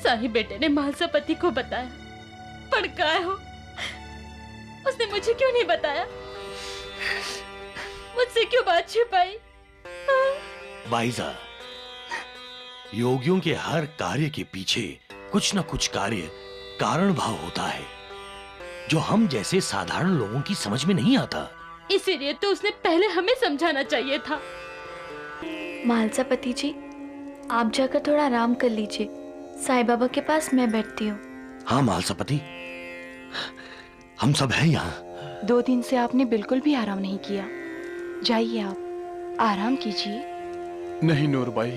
साही बेटे ने मालसापति को बताया, पर काय हो, उसने मुझे क्यों नहीं बताया? मुझसे क्यों बात छिपाई? बाईजा, योगियों के हर कार्य के पीछे कुछ न कुछ कार्य कारण भाव होता है, जो हम जैसे साधारण लोगों की समझ में नहीं आता। इसीलिए तो उसने पहले हमें समझाना चाहिए था। मालसापति जी, आप जाकर थोड़ा आराम कर लीजिए। साईं बाबा के पास मैं बैठती हूँ। हाँ मालसापति, हम सब हैं यहाँ। 2 दिन से आपने बिल्कुल भी आराम नहीं किया। जाइए, आप आराम कीजिए। नहीं नूरबाई,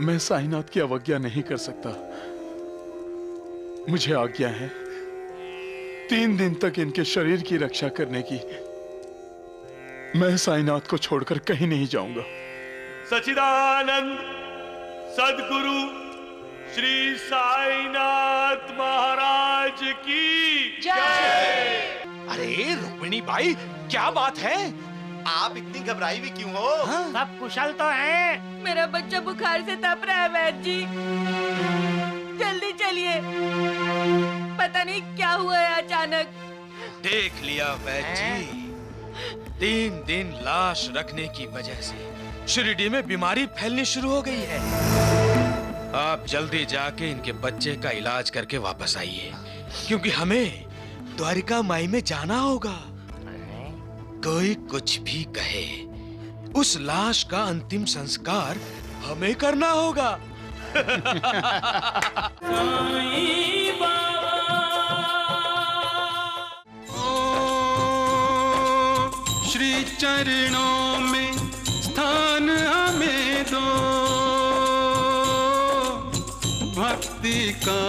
मैं साईनाथ की अवज्ञा नहीं कर सकता। मुझे आज्ञा है 3 दिन तक इनके शरीर की रक्षा करने की। मैं साईनाथ को छोड़कर कहीं नहीं जाऊंगा। सच्चिदानंद सद्गुरु श्री साईनाथ महाराज की जय। अरे रुक्मिणी बाई, क्या बात है? आप इतनी घबराई हुई क्यों हो? सब कुशल तो हैं? मेरा बच्चा बुखार से तप रहा है वैद्य जी, जल्दी चलिए। पता नहीं क्या हुआ है अचानक। देख लिया वैद्य जी, 3 दिन लाश रखने की वजह से शिरडी में बीमारी फैलनी शुरू हो गई है। आप जल्दी जाके इनके बच्चे का इलाज करके वापस आइए, क्योंकि हमें द्वारिका माई में जाना होगा। कोई कुछ भी कहे, उस लाश का अंतिम संस्कार हमें करना होगा। श्री चरणों में स्थान हमें दो, भक्ति का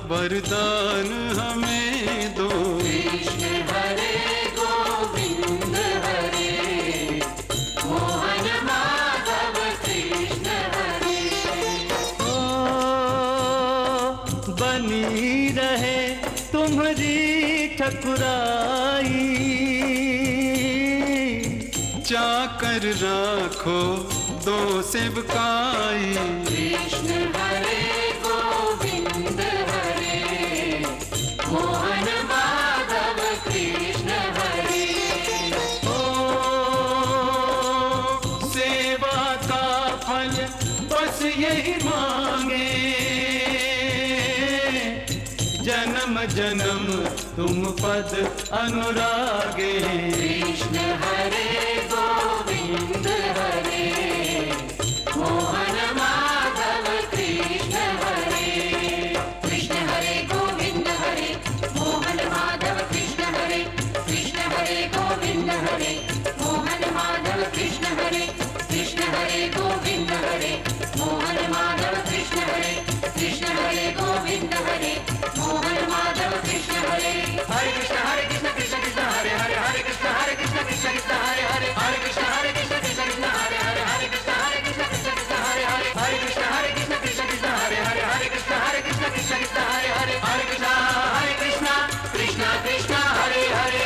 वरदान हमें दो। कृष्ण हरे गोविंद हरे, मोहन माधव कृष्ण हरे। ओ बनी रहे तुम्हारी ठकुराई, चाकर राखो 2 सेवकाई। कृष्ण हरे गोविंद हरे, मोहन माधव कृष्ण हरे। ओ सेवा का फल बस यही मांगे, जन्म जन्म तुम पद अनुरागे। कृष्ण हरे गोविंद हरे, मोहन माधव कृष्ण हरे। कृष्ण हरे गोविंद हरे, मोहन माधव कृष्ण हरे। कृष्ण हरे गोविंद हरे, मोहन माधव कृष्ण हरे। कृष्ण हरे गोविंद हरे, मोहन माधव कृष्ण हरे। कृष्ण हरे गोविंद हरे, मोहन माधव कृष्ण हरे। हरे कृष्ण कृष्ण कृष्ण हरे हरे, हरे कृष्ण कृष्ण कृष्ण हरे हरे, हरे कृष्ण कृष्ण कृष्ण हरे हरे, हरे कृष्ण कृष्ण कृष्ण हरे हरे, हरे कृष्ण कृष्ण हरे हरे, हरे कृष्ण कृष्ण कृष्ण हरे हरे, हरे कृष्ण कृष्ण कृष्ण हरे हरे।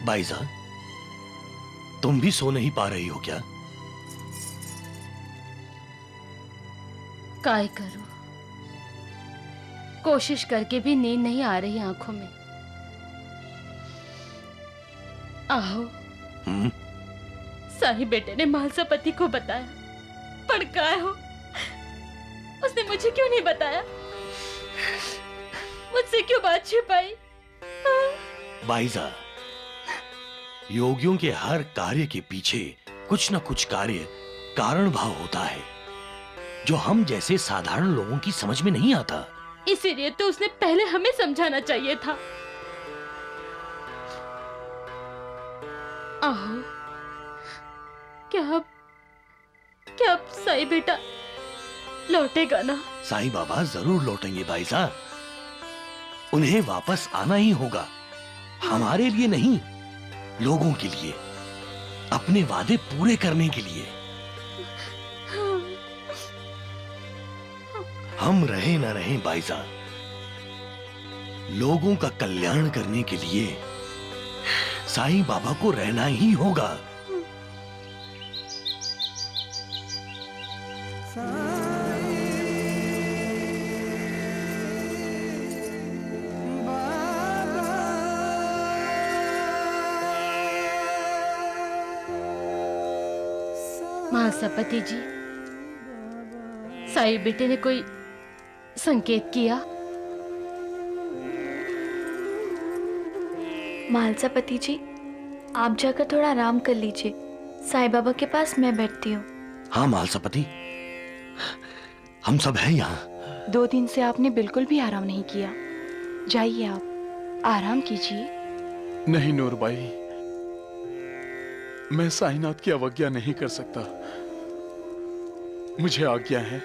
बाईजा, तुम भी सो नहीं पा रही हो क्या? काय करूं, कोशिश करके भी नींद नहीं आ रही आंखों में। आओ। साही बेटे ने मालसापति को बताया, पर काय हो, उसने मुझे क्यों नहीं बताया? मुझसे क्यों बात छिपाई? बाईजा, योगियों के हर कार्य के पीछे कुछ न कुछ कार्य कारण भाव होता है, जो हम जैसे साधारण लोगों की समझ में नहीं आता। इसीलिए तो उसने पहले हमें समझाना चाहिए था। आओ। क्या अब साईं बेटा लौटेगा ना? साईं बाबा जरूर लौटेंगे बाईजा, उन्हें वापस आना ही होगा, हमारे लिए नहीं, लोगों के लिए। अपने वादे पूरे करने के लिए। हम रहे न रहे बाईजा, लोगों का कल्याण करने के लिए साईं बाबा को रहना ही होगा। महासपति जी, साई बेटे ने कोई संकेत किया? मालसापति जी, आप जाकर थोड़ा आराम कर लीजिए। साईं बाबा के पास मैं बैठती हूँ। हाँ मालसापति, हम सब हैं यहाँ। 2 दिन से आपने बिल्कुल भी आराम नहीं किया। जाइए आप, आराम कीजिए। नहीं नूरबाई, मैं साईनाथ की अवज्ञा नहीं कर सकता। मुझे आज्ञा है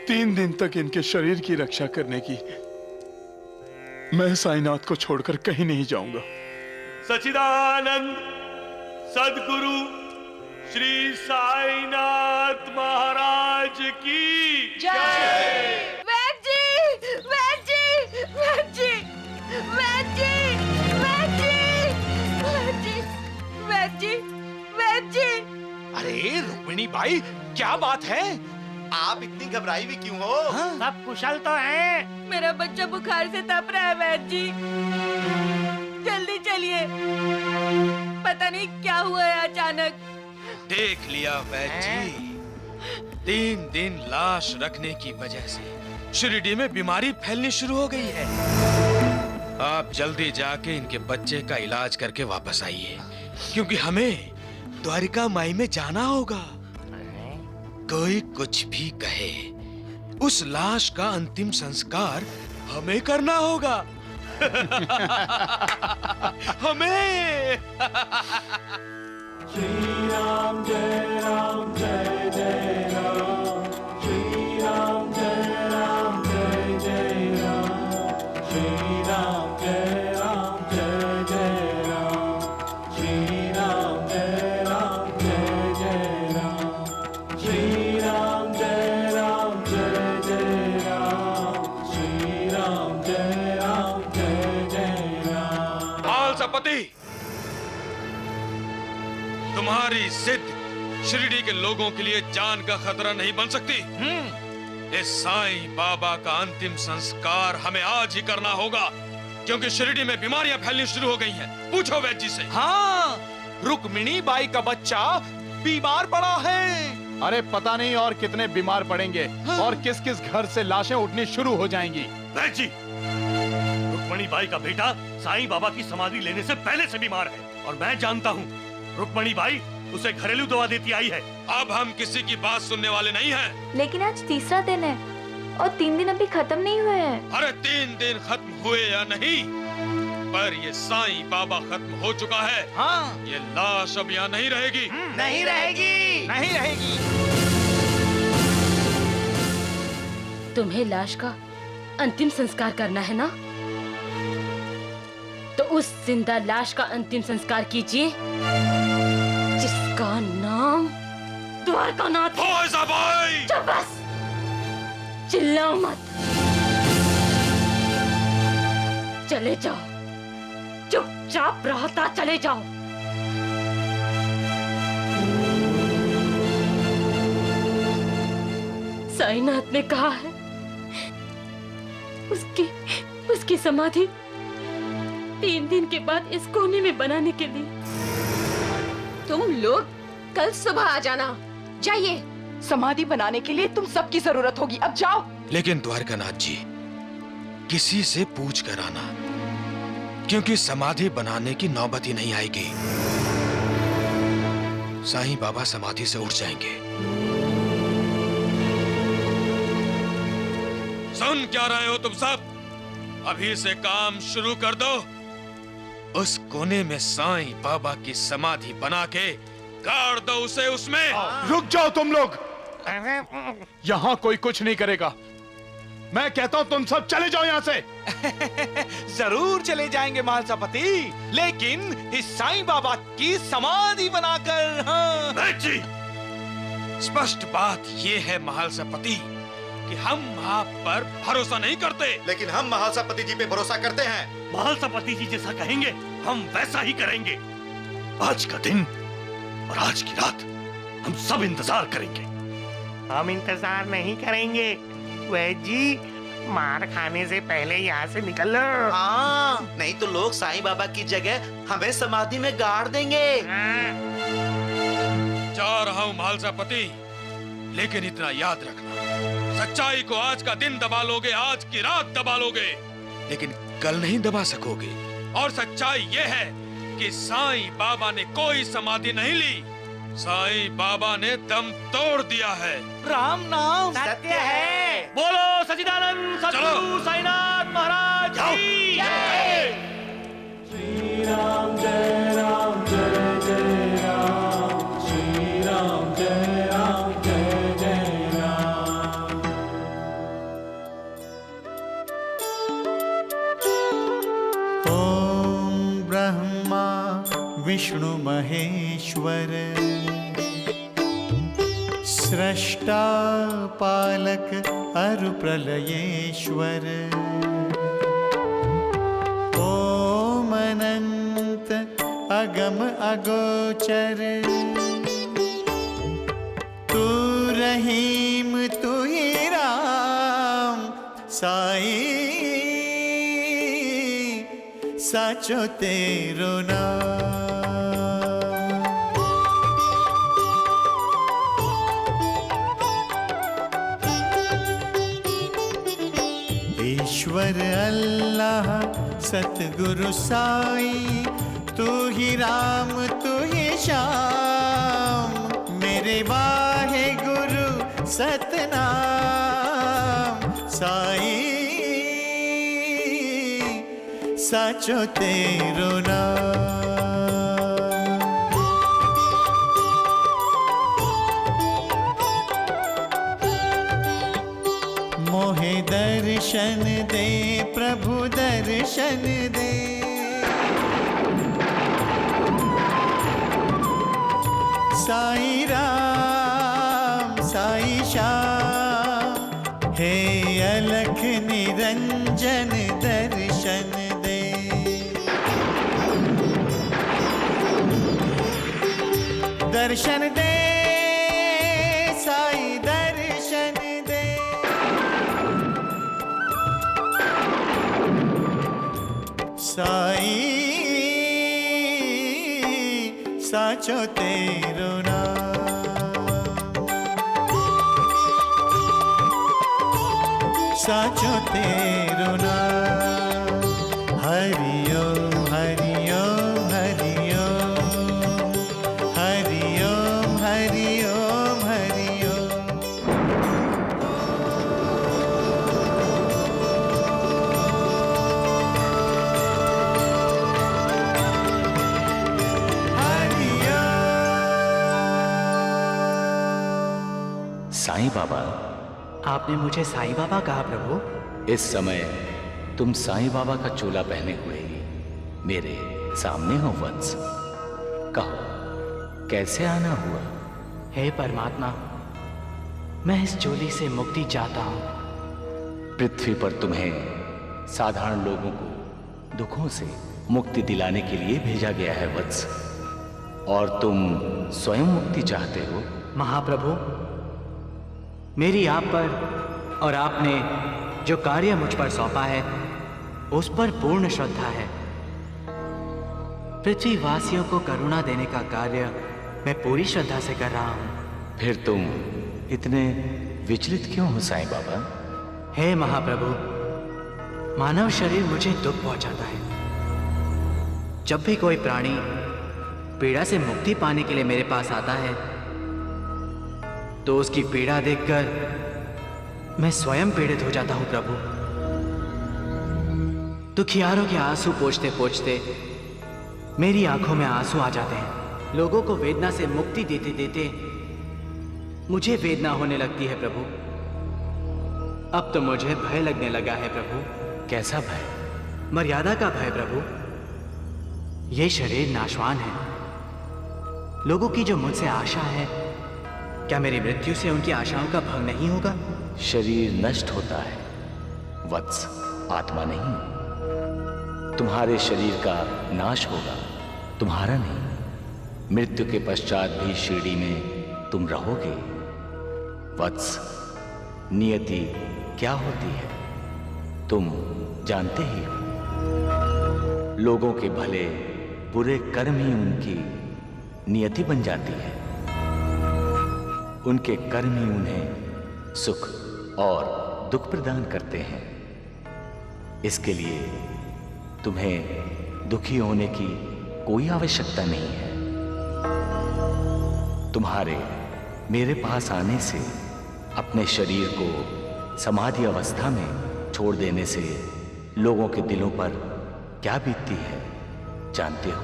3 दिन तक इनके शरीर की रक्षा करने की। मैं साईनाथ को छोड़कर कहीं नहीं जाऊंगा। सच्चिदानंद सदगुरु श्री साईनाथ महाराज की जय। वैद्य जी, वैद्य जी, वैद्य जी, वैद्य जी, वैद्य जी, वैद्य जी, वैद्य जी। अरे रुक्मिणी बाई, क्या बात है? आप इतनी घबराई हुई क्यों हो? सब कुशल तो हैं? मेरा बच्चा बुखार से तप रहा है वैद्य जी, जल्दी चलिए। पता नहीं क्या हुआ है अचानक। देख लिया वैद्य जी, 3 दिन लाश रखने की वजह से शिरडी में बीमारी फैलनी शुरू हो गई है। आप जल्दी जाके इनके बच्चे का इलाज करके वापस आइए, क्योंकि हमें द्वारिका माई में जाना होगा। कोई कुछ भी कहे, उस लाश का अंतिम संस्कार हमें करना होगा। हमें। श्री राम जय राम जय जय राम, श्री राम जय राम जय जय राम, श्री राम जय राम जय जय राम, श्री राम जय राम जय जय राम, श्री राम जय राम जय जय राम, श्री राम जय राम जय जय राम। मालसापति, तुम्हारी जिद शिरडी के लोगों के लिए जान का खतरा नहीं बन सकती। इस साईं बाबा का अंतिम संस्कार हमें आज ही करना होगा, क्योंकि शिरडी में बीमारियां फैलनी शुरू हो गई हैं। पूछो वैद्य जी से। हाँ, रुक्मिणी बाई का बच्चा बीमार पड़ा है। अरे पता नहीं और कितने बीमार पड़ेंगे। हाँ। और किस किस घर से लाशें उठनी शुरू हो जाएंगी। वैद्य जी, रुक्मणी बाई का बेटा साईं बाबा की समाधि लेने से पहले से बीमार है, और मैं जानता हूँ रुक्मणी बाई उसे घरेलू दवा देती आई है। अब हम किसी की बात सुनने वाले नहीं हैं। लेकिन आज तीसरा दिन है और 3 दिन अभी खत्म नहीं हुए हैं। अरे 3 दिन खत्म हुए या नहीं, पर ये साईं बाबा खत्म हो चुका है। हाँ, ये लाश अब यहाँ नहीं रहेगी। नहीं रहेगी, नहीं रहेगी। तुम्हें लाश का अंतिम संस्कार करना है ना, तो उस जिंदा लाश का अंतिम संस्कार कीजिए जिसका नाम द्वारकानाथ है। चुप बस, चिल्लाओ मत। चले जाओ, चुपचाप रहता चले जाओ। साईनाथ ने कहा है उसकी समाधि 3 दिन के बाद इस कोने में बनाने के लिए। तुम लोग कल सुबह आ जाना। जाइए, समाधि बनाने के लिए तुम सबकी जरूरत होगी। अब जाओ। लेकिन द्वारकानाथ जी, किसी से पूछ कर आना, क्योंकि समाधि बनाने की नौबत ही नहीं आएगी। साईं बाबा समाधि से उठ जाएंगे। सुन क्या रहे हो तुम सब? अभी से काम शुरू कर दो। उस कोने में साईं बाबा की समाधि बना के गाड़ दो उसे उसमें। रुक जाओ तुम लोग, यहाँ कोई कुछ नहीं करेगा। मैं कहता हूं तुम सब चले जाओ यहां से। जरूर चले जाएंगे महालसापति, लेकिन इस साईं बाबा की समाधि बनाकर। हाँ। जी, स्पष्ट बात ये है महालसापति कि हम आप पर भरोसा नहीं करते। लेकिन हम महालसापति जी पे भरोसा करते हैं। महालसापति जी जैसा कहेंगे हम वैसा ही करेंगे। आज का दिन और आज की रात हम सब इंतजार करेंगे। हम इंतजार नहीं करेंगे। वैद्य जी, मार खाने से पहले यहाँ से निकल लो। हाँ, नहीं तो लोग साईं बाबा की जगह हमें समाधि में गाड़ देंगे। जा रहा हूँ महालसापति, लेकिन इतना याद रखना, सच्चाई को आज का दिन दबा लोगे, आज की रात दबा लोगे, लेकिन कल नहीं दबा सकोगे। और सच्चाई ये है कि साईं बाबा ने कोई समाधि नहीं ली, साईं बाबा ने दम तोड़ दिया है। राम नाम सत्य है। बोलो सच्चिदानंद सद्गुरु साईनाथ महाराज की जय। श्री राम जय राम जय जय राम, श्री राम जय राम जय जय राम। ओम ब्रह्मा विष्णु महेश्वर, सृष्टा पालक अरु प्रलयेश्वर, ओम अनंत अगम अगोचर, तू रहीम तू ही राम, साईं साचो तेरो नाम। ईश्वर अल्लाह सतगुरु साईं, तू ही राम तू ही श्याम, मेरे वाहे गुरु सतनाम, साईं साचो तेरो नाम। मोहे दर्शन दे प्रभु दर्शन दे, साईं राम साईं श्याम, हे अलख निरंजन दर्शन दे। दर्शन दे साईं दर्शन दे, साईं साचो तेरो नाम, साचो तेरो नाम। हरि ओम हरि ओम हरि ओम, हरि ओम हरि ओम हरि ओम। साईं बाबा। आपने मुझे साईं बाबा कहा प्रभु? इस समय तुम साईं बाबा का चोला पहने हुए ही मेरे सामने हो वत्स। कहो कैसे आना हुआ? हे परमात्मा, मैं इस चोली से मुक्ति चाहता हूँ। पृथ्वी पर तुम्हें साधारण लोगों को दुखों से मुक्ति दिलाने के लिए भेजा गया है वत्स, और तुम स्वयं मुक्ति चाहते हो। महाप्रभु, मेरी आप पर और आपने जो कार्य मुझ पर सौंपा है उस पर पूर्ण श्रद्धा है। पृथ्वीवासियों को करुणा देने का कार्य मैं पूरी श्रद्धा से कर रहा हूँ। फिर तुम इतने विचलित क्यों हो साईं बाबा? हे महाप्रभु, मानव शरीर मुझे दुख पहुंचाता है। जब भी कोई प्राणी पीड़ा से मुक्ति पाने के लिए मेरे पास आता है तो उसकी पीड़ा देखकर मैं स्वयं पीड़ित हो जाता हूं प्रभु। दुखियारों के आंसू पोंछते पोंछते मेरी आंखों में आंसू आ जाते हैं। लोगों को वेदना से मुक्ति देते देते मुझे वेदना होने लगती है प्रभु। अब तो मुझे भय लगने लगा है प्रभु। कैसा भय? मर्यादा का भय प्रभु। ये शरीर नाशवान है। लोगों की जो मुझसे आशा है, क्या मेरी मृत्यु से उनकी आशाओं का भंग नहीं होगा? शरीर नष्ट होता है वत्स, आत्मा नहीं। तुम्हारे शरीर का नाश होगा, तुम्हारा नहीं। मृत्यु के पश्चात भी शिरडी में तुम रहोगे वत्स। नियति क्या होती है तुम जानते ही हो। लोगों के भले बुरे कर्म ही उनकी नियति बन जाती है। उनके कर्म ही उन्हें सुख और दुख प्रदान करते हैं। इसके लिए तुम्हें दुखी होने की कोई आवश्यकता नहीं है। तुम्हारे मेरे पास आने से, अपने शरीर को समाधि अवस्था में छोड़ देने से लोगों के दिलों पर क्या बीतती है जानते हो?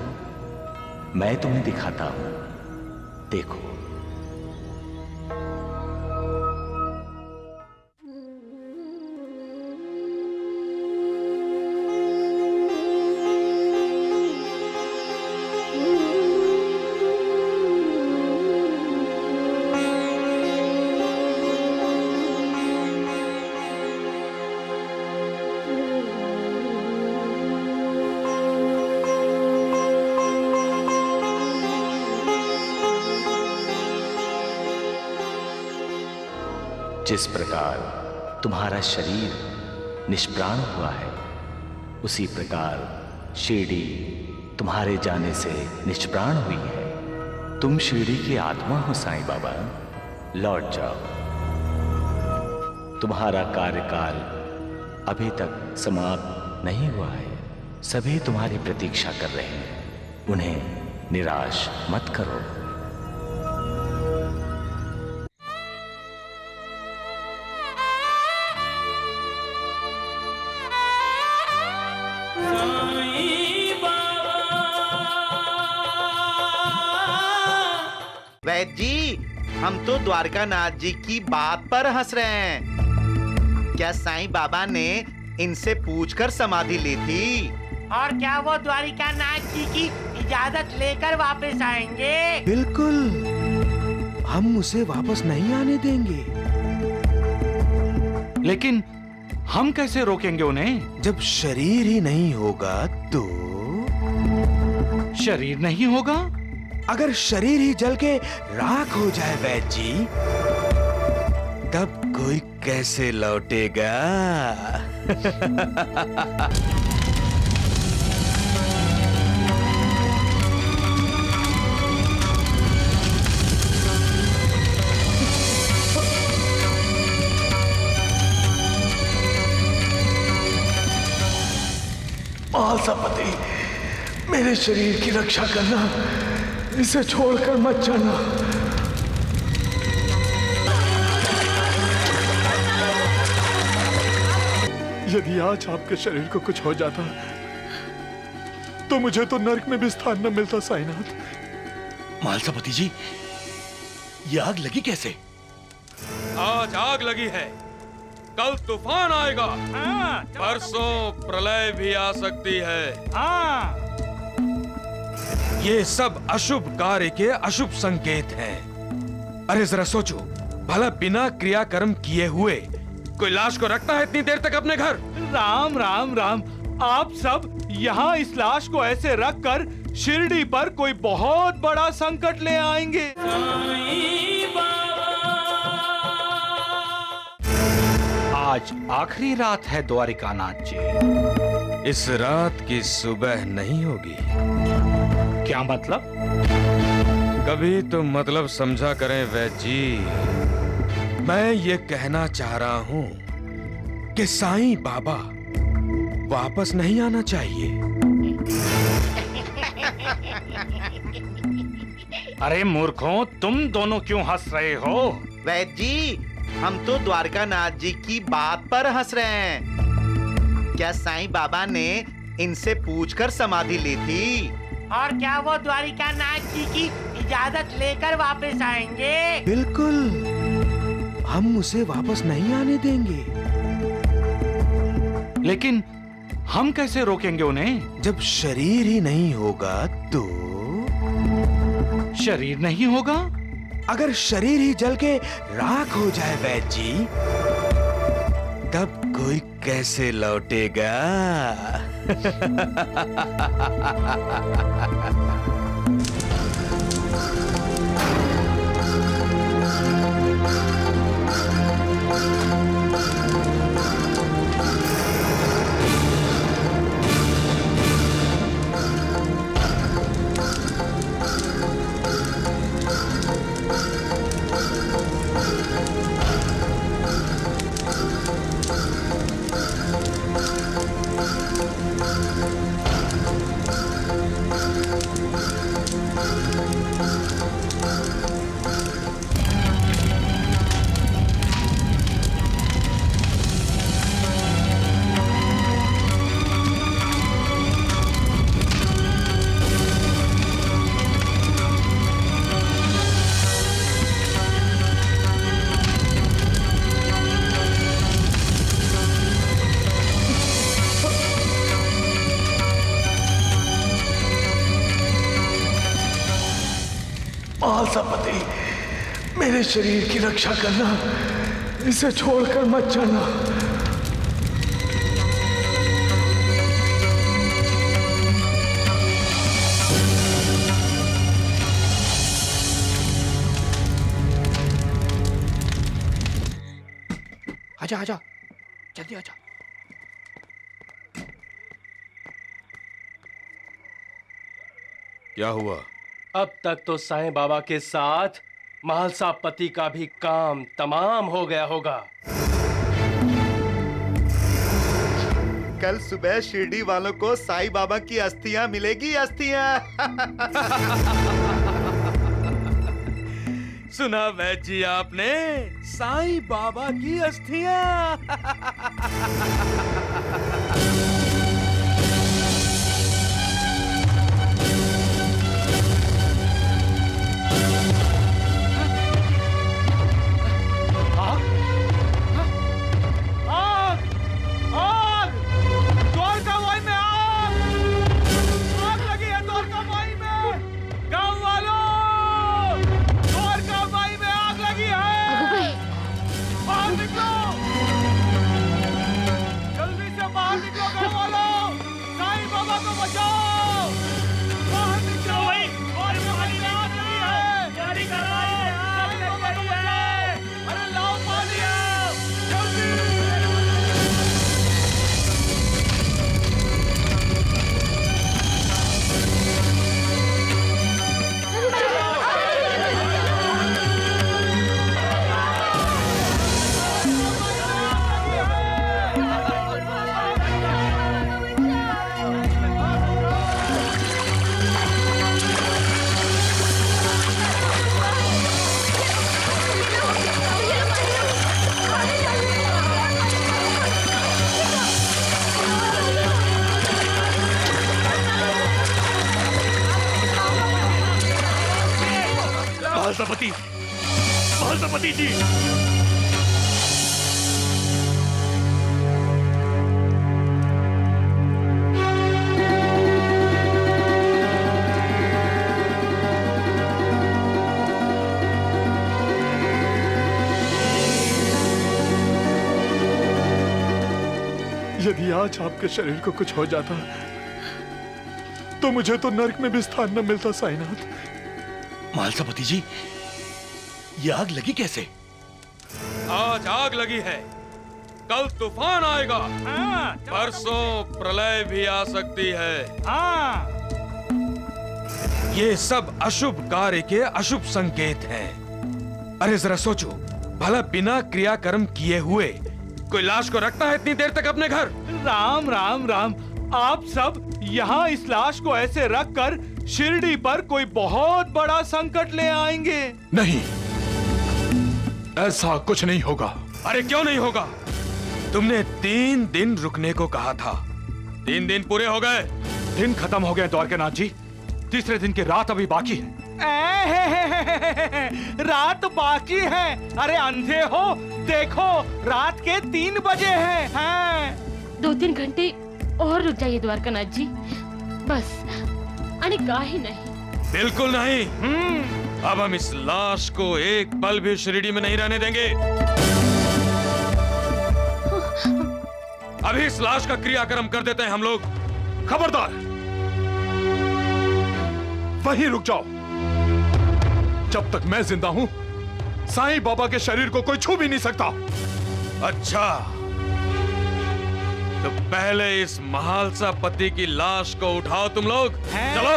मैं तुम्हें दिखाता हूं, देखो। जिस प्रकार तुम्हारा शरीर निष्प्राण हुआ है, उसी प्रकार शिरडी तुम्हारे जाने से निष्प्राण हुई है। तुम शिरडी की आत्मा हो साईं बाबा, लौट जाओ। तुम्हारा कार्यकाल अभी तक समाप्त नहीं हुआ है। सभी तुम्हारी प्रतीक्षा कर रहे हैं, उन्हें निराश मत करो। वैद्य जी, हम तो द्वारकानाथ जी की बात पर हंस रहे हैं। क्या साईं बाबा ने इनसे पूछकर समाधि ली थी? और क्या वो द्वारकानाथ जी की इजाजत लेकर वापस आएंगे? बिल्कुल, हम उसे वापस नहीं आने देंगे। लेकिन हम कैसे रोकेंगे उन्हें? जब शरीर ही नहीं होगा तो? शरीर नहीं होगा? अगर शरीर ही जल के राख हो जाए वैद्य जी, तब कोई कैसे लौटेगा? मालसापति, मेरे शरीर की रक्षा करना, इसे छोड़कर मत जाना। यदि आज आपके शरीर को कुछ हो जाता तो मुझे तो नर्क में भी स्थान न मिलता साईनाथ। मालसापति जी, ये आग लगी कैसे? आज आग लगी है, कल तूफान आएगा, परसों प्रलय भी आ सकती है। ये सब अशुभ कार्य के अशुभ संकेत हैं। अरे जरा सोचो, भला बिना क्रियाकर्म किए हुए कोई लाश को रखता है इतनी देर तक अपने घर? राम राम राम, आप सब यहाँ इस लाश को ऐसे रखकर शिरडी पर कोई बहुत बड़ा संकट ले आएंगे। आज आखिरी रात है द्वारिकानाथ जी। इस रात की सुबह नहीं होगी। क्या मतलब? कभी तो मतलब समझा करें वैद्य जी। मैं ये कहना चाह रहा हूँ कि साईं बाबा वापस नहीं आना चाहिए। अरे मूर्खों, तुम दोनों क्यों हंस रहे हो? वैद्य जी, हम तो द्वारकानाथ जी की बात पर हंस रहे हैं। क्या साईं बाबा ने इनसे पूछकर समाधि ली थी? और क्या वो द्वारकानाथ जी की इजाजत लेकर वापस आएंगे? बिल्कुल, हम उसे वापस नहीं आने देंगे। लेकिन हम कैसे रोकेंगे उन्हें? जब शरीर ही नहीं होगा तो? शरीर नहीं होगा? अगर शरीर ही जल के राख हो जाए वैद्य जी, तब कोई कैसे लौटेगा? महालसापति, मेरे शरीर की रक्षा करना, इसे छोड़कर मत जाना। आजा आजा, जल्दी आजा। क्या हुआ? अब तक तो साईं बाबा के साथ महालसापति का भी काम तमाम हो गया होगा। कल सुबह शिरडी वालों को साईं बाबा की अस्थियां मिलेगी, अस्थियां। सुना वैद्य जी आपने? साईं बाबा की अस्थियां। महालसापति, महालसापति जी। यदि आज आपके शरीर को कुछ हो जाता तो मुझे तो नर्क में भी स्थान न मिलता साईनाथ। महालसापति जी, ये आग लगी कैसे? आज आग लगी है, कल तूफान आएगा, परसों प्रलय भी आ सकती है। ये सब अशुभ कार्य के अशुभ संकेत हैं। अरे जरा सोचो, भला बिना क्रियाकर्म किए हुए कोई लाश को रखता है इतनी देर तक अपने घर? राम राम राम, आप सब यहाँ इस लाश को ऐसे रखकर शिरडी पर कोई बहुत बड़ा संकट ले आएंगे। नहीं, ऐसा कुछ नहीं होगा। अरे क्यों नहीं होगा? तुमने 3 दिन रुकने को कहा था, 3 दिन पूरे हो गए। दिन खत्म हो गए द्वारकानाथ जी, तीसरे दिन की रात अभी बाकी है। रात बाकी है? अरे अंधे हो, देखो रात के 3 बजे हैं। 2-3 घंटे और रुक जाइए द्वारकानाथ जी, बस। अने का ही नहीं। बिल्कुल नहीं। अब हम इस लाश को एक पल भी शिरडी में नहीं रहने देंगे। अभी इस लाश का क्रियाक्रम कर देते हैं हम लोग। खबरदार, वहीं रुक जाओ। जब तक मैं जिंदा हूं, साईं बाबा के शरीर को कोई छू भी नहीं सकता। अच्छा, तो पहले इस महालसा पति की लाश को उठाओ तुम लोग। चलो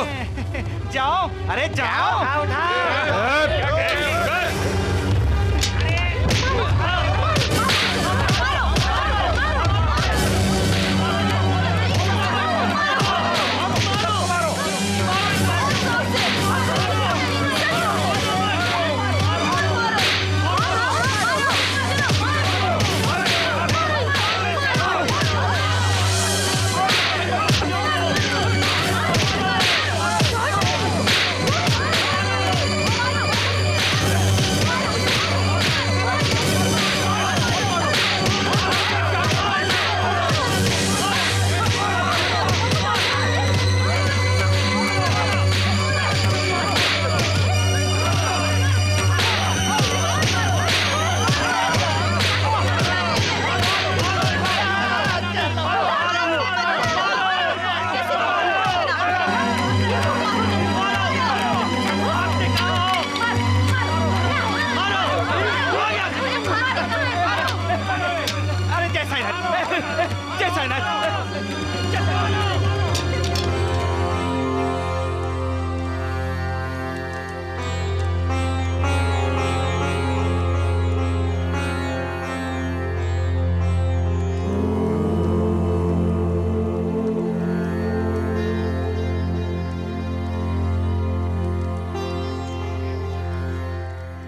जाओ, अरे जाओ,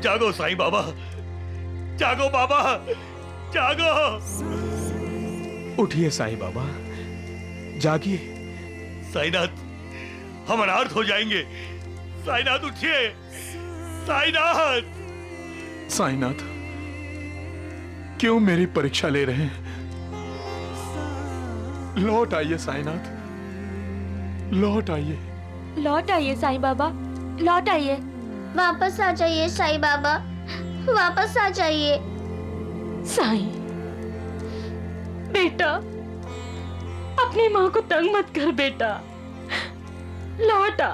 जागो साईं बाबा, जागो बाबा, जागो। उठिए साईं बाबा, जागिए। साईनाथ, हम अनाथ हो जाएंगे। साईनाथ उठिए, साईनाथ। साईनाथ, क्यों मेरी परीक्षा ले रहे हैं? लौट आइए साईनाथ, लौट आइए। लौट आइए साईं बाबा, लौट आइए। वापस आ जाइए साईं बाबा, वापस आ जाइए। साईं, बेटा, अपनी माँ को तंग मत कर बेटा, लौट आ।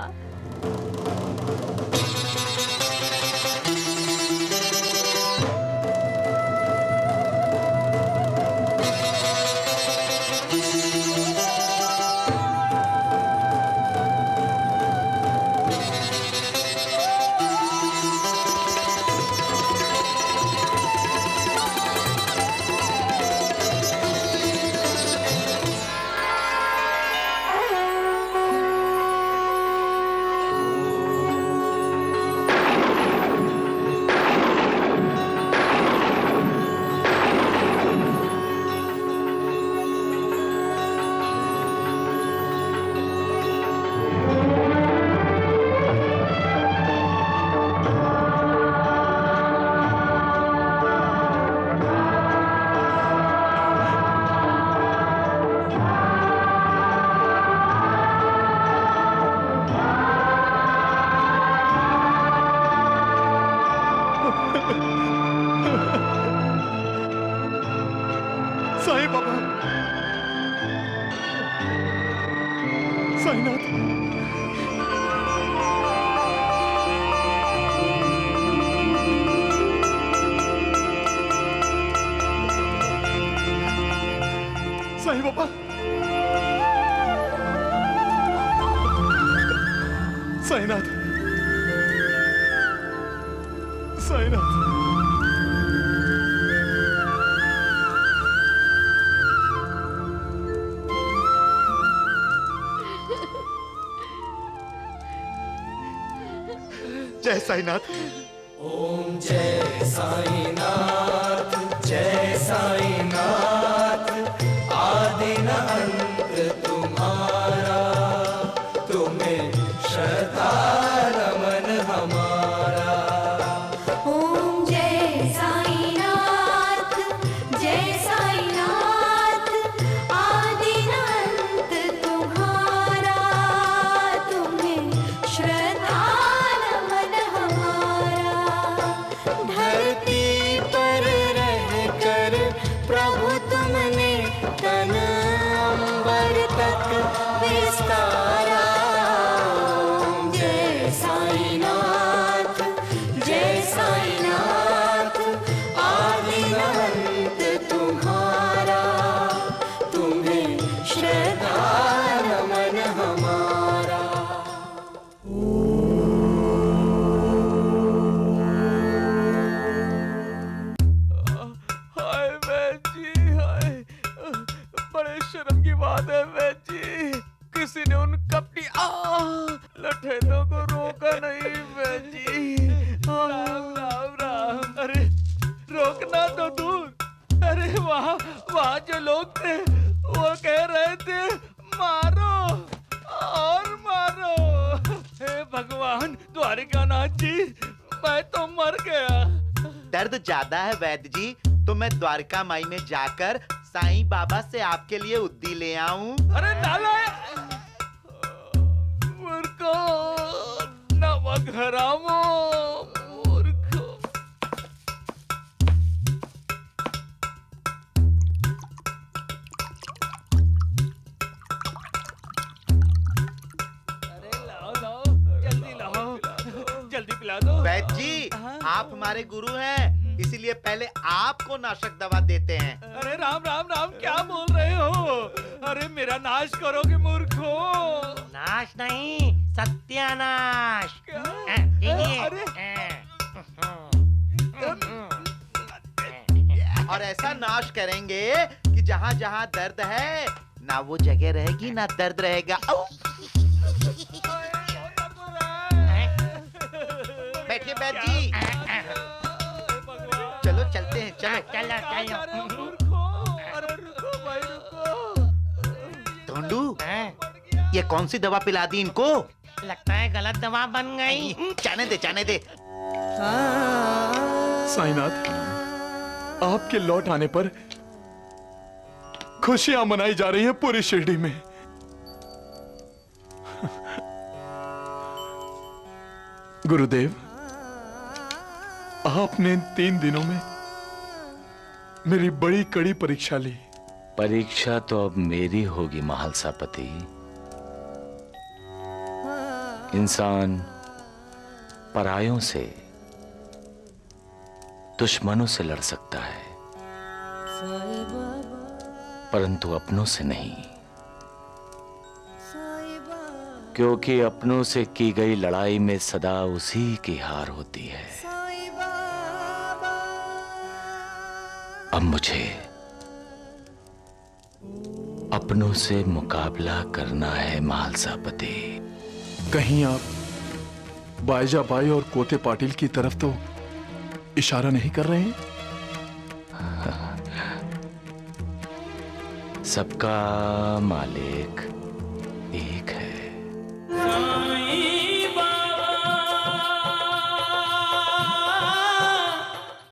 साईं बाबा, साईनाथ, साईं बाबा, साईनाथ, साईनाथ। जय साईनाथ। ओम जय साईनाथ, जय साईनाथ। आदि न अंत तुम्हारा, तुम्हें श्रद्धा रमन हमारा। ओम जय साईनाथ, जय साईनाथ। जो लोग थे वो कह रहे थे मारो और मारो। हे भगवान द्वारिकानाथ जी, मैं तो मर गया। दर्द ज्यादा है वैद्य जी, तो मैं द्वारका माई में जाकर साईं बाबा से आपके लिए उद्दी ले आऊं? अरे नालायक, मूर्खो, नमक हरामो, मूर्खो। अरे लाओ लाओ, जल्दी लाओ, जल्दी पिला दो। वैद्य जी, आप हमारे गुरु हैं, इसीलिए पहले आपको नाशक दवा देते हैं। अरे राम राम राम, क्या बोल रहे हो? अरे मेरा नाश करोगे मूर्खो। नाश नहीं, सत्यानाश। और ऐसा नाश करेंगे कि जहाँ जहाँ दर्द है ना वो जगह रहेगी ना दर्द रहेगा। बैठिए वैद्य जी। चलो चलते हैं, चलो चलो। ढूंढू, ये कौन सी दवा पिला दी इनको? लगता है गलत दवा बन गई। जाने दे, जाने दे। साईनाथ, आपके लौट आने पर खुशियां मनाई जा रही हैं पूरी शिरडी में। गुरुदेव, आपने इन 3 दिनों में मेरी बड़ी कड़ी परीक्षा ली। परीक्षा तो अब मेरी होगी महालसापति। इंसान परायों से, दुश्मनों से लड़ सकता है, परंतु अपनों से नहीं, क्योंकि अपनों से की गई लड़ाई में सदा उसी की हार होती है। अब मुझे अपनों से मुकाबला करना है महालसापति। कहीं आप बाईजा बाई और कोते पाटिल की तरफ तो इशारा नहीं कर रहे हैं? सबका मालिक